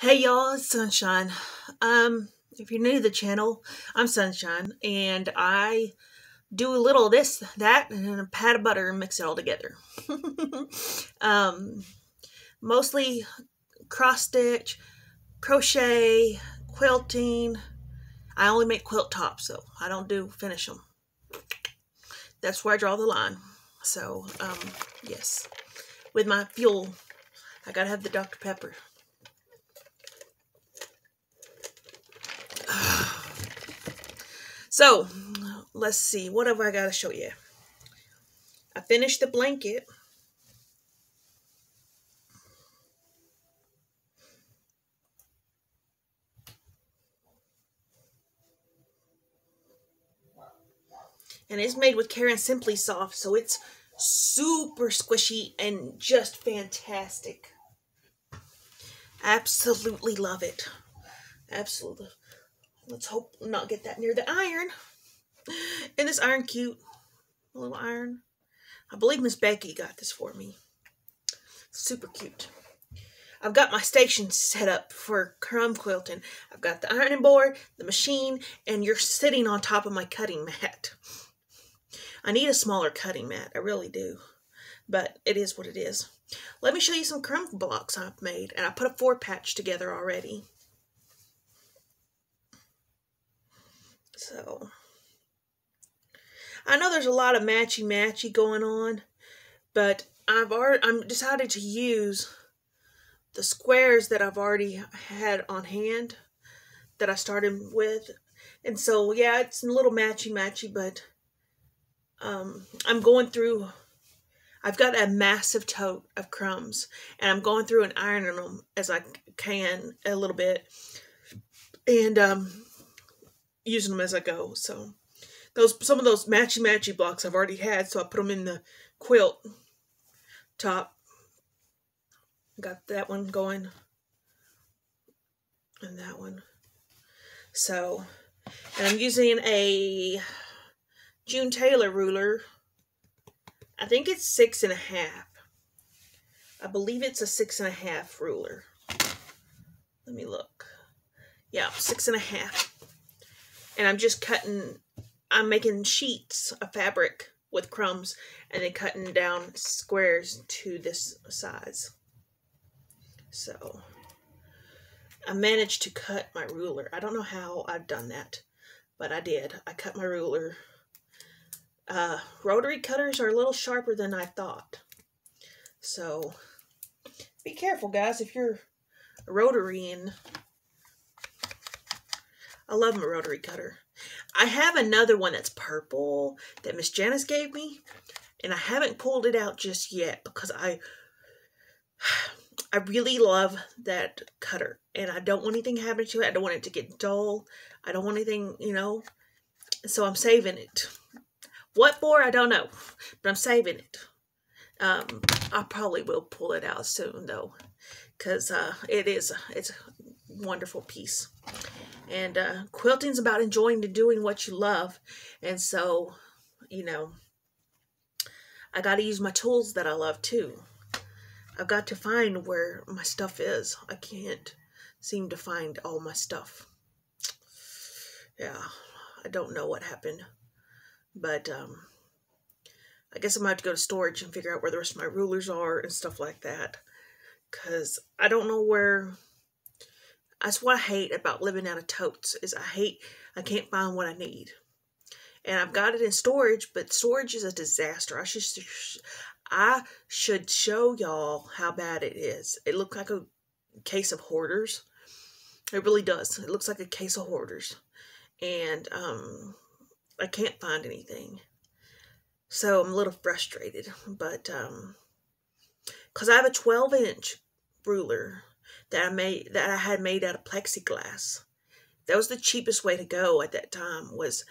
Hey y'all, it's Sunshine. If you're new to the channel, I'm Sunshine, and I do a little of this, that, and a pat of butter and mix it all together. um, Mostly cross stitch, crochet, quilting. I only make quilt tops, so I don't do finish them. That's where I draw the line. So, yes. With my fuel, I gotta have the Dr. Pepper. So, let's see. What have I got to show you? I finished the blanket. And it's made with Care and Simply Soft, so it's super squishy and just fantastic. Absolutely love it. Absolutely. Let's hope not get that near the iron. And this iron cute. A little iron. I believe Miss Becky got this for me. Super cute. I've got my station set up for crumb quilting. I've got the ironing board, the machine, and you're sitting on top of my cutting mat. I need a smaller cutting mat. I really do. But it is what it is. Let me show you some crumb blocks I've made. And I put a 4-patch together already. So, I know there's a lot of matchy going on, but I'm decided to use the squares that I've already had on hand that I started with. And so, yeah, it's a little matchy, but I'm going through, I've got a massive tote of crumbs, and I'm going through and ironing them as I can a little bit, and using them as I go. So some of those matchy blocks I've already had, so I put them in the quilt top. Got that one going, and that one. So, and I'm using a June Taylor ruler. I think it's 6.5. I believe it's a 6.5 ruler. Let me look. Yeah, 6.5. And I'm just I'm making sheets of fabric with crumbs and then cutting down squares to this size. So, I managed to cut my ruler. I don't know how I've done that, but I did. I cut my ruler. Rotary cutters are a little sharper than I thought. So, be careful, guys, if you're a rotary. And I love my rotary cutter. I have another one that's purple that Miss Janice gave me, and I haven't pulled it out just yet because I really love that cutter, and I don't want anything happening to it. I don't want it to get dull. I don't want anything, so I'm saving it. What for, I don't know, but I'm saving it. I probably will pull it out soon, though, because it's a wonderful piece. And quilting's about enjoying and doing what you love. And so, I got to use my tools that I love, too. I've got to find where my stuff is. I can't seem to find all my stuff. Yeah, I don't know what happened. But I guess I'm going to have to go to storage and figure out where the rest of my rulers are and stuff like that. Because I don't know where. That's what I hate about living out of totes, is I can't find what I need. And I've got it in storage, but storage is a disaster. I should show y'all how bad it is. It looks like a case of hoarders. It really does. It looks like a case of hoarders. And I can't find anything. So I'm a little frustrated. But because I have a 12-inch ruler that I had made out of plexiglass. That was the cheapest way to go at that time, was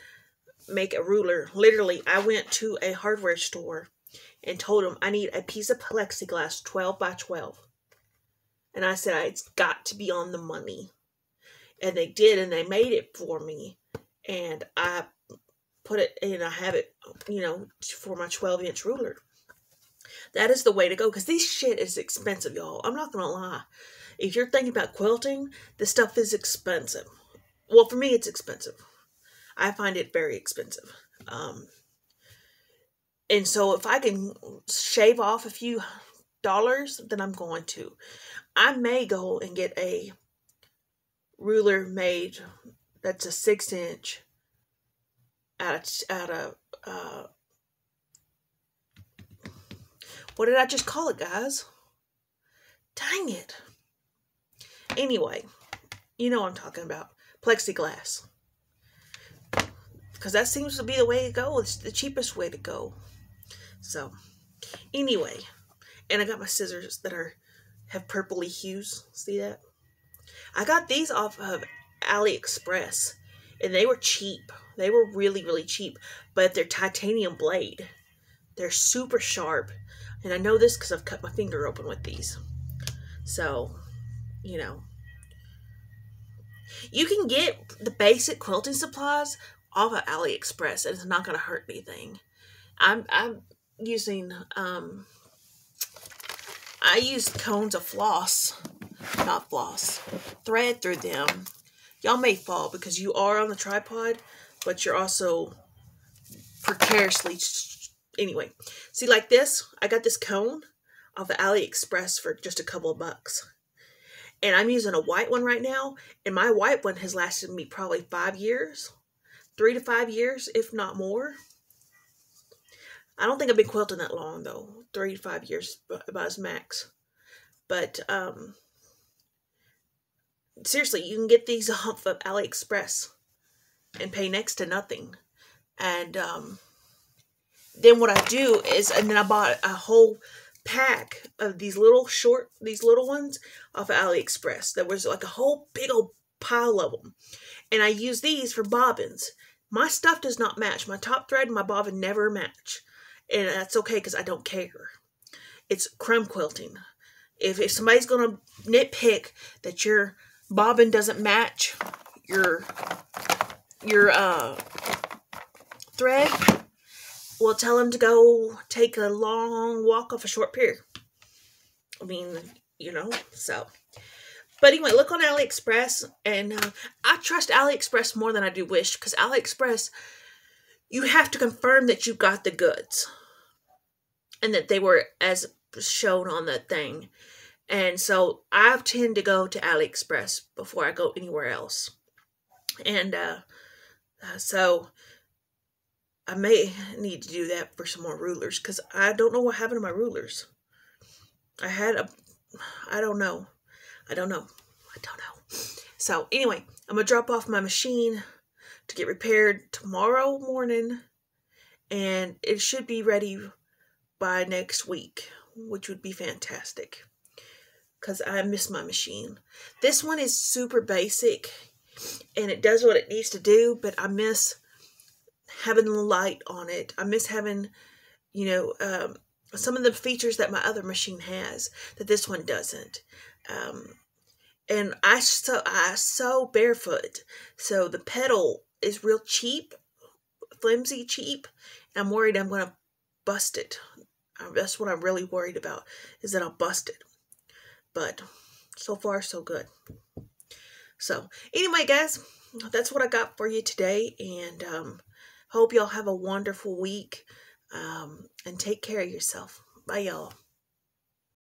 make a ruler. Literally, I went to a hardware store and told them I need a piece of plexiglass 12 by 12. And I said, it's got to be on the money. And they did, and they made it for me. And I put it, and I have it, for my 12-inch ruler. That is the way to go, because this shit is expensive, y'all. I'm not going to lie. if you're thinking about quilting, this stuff is expensive. Well, for me, it's expensive. I find it very expensive. And so if I can shave off a few dollars, then I'm going to. I may go and get a ruler made that's a 6-inch out of what did I just call it, guys? Dang it. Anyway, you know what I'm talking about. Plexiglass. Because that seems to be the way to go. It's the cheapest way to go. So, anyway. And I got my scissors that have purpley hues. See that? I got these off of AliExpress. And they were cheap. They were really, really cheap. But they're titanium blade. They're super sharp. And I know this because I've cut my finger open with these. So, you know. You can get the basic quilting supplies off of AliExpress. And it's not going to hurt anything. I'm using, I use cones of floss. Not floss. Thread through them. Y'all may fall because you are on the tripod, but you're also precariously... Anyway, see like this? I got this cone off of AliExpress for just a couple of bucks. And I'm using a white one right now, and my white one has lasted me probably 5 years. 3 to 5 years, if not more. I don't think I've been quilting that long, though. 3 to 5 years, about as max. But, seriously, you can get these off of AliExpress and pay next to nothing. And then what I do is, and then I bought a whole pack of these little ones off of AliExpress. There was like a whole big old pile of them. And I use these for bobbins. My stuff does not match. My top thread and my bobbin never match. And that's okay because I don't care. It's crumb quilting. If somebody's going to nitpick that your bobbin doesn't match your thread, well, tell them to go take a long walk off a short pier. I mean, you know, so. But anyway, look on AliExpress, and I trust AliExpress more than I do Wish, because AliExpress, you have to confirm that you got the goods, and that they were as shown on the thing. And so I tend to go to AliExpress before I go anywhere else. And so I may need to do that for some more rulers, because I don't know what happened to my rulers. I don't know. So anyway, I'm going to drop off my machine to get repaired tomorrow morning, and it should be ready by next week, which would be fantastic, because I miss my machine. This one is super basic, and it does what it needs to do, but I miss having the light on it. I miss having, you know, some of the features that my other machine has that this one doesn't. And I sew barefoot, so the pedal is real cheap, flimsy cheap, and I'm worried I'm going to bust it. That's what I'm really worried about, is that I'll bust it. But so far, so good. So anyway, guys, that's what I got for you today, and hope y'all have a wonderful week, and take care of yourself. Bye, y'all.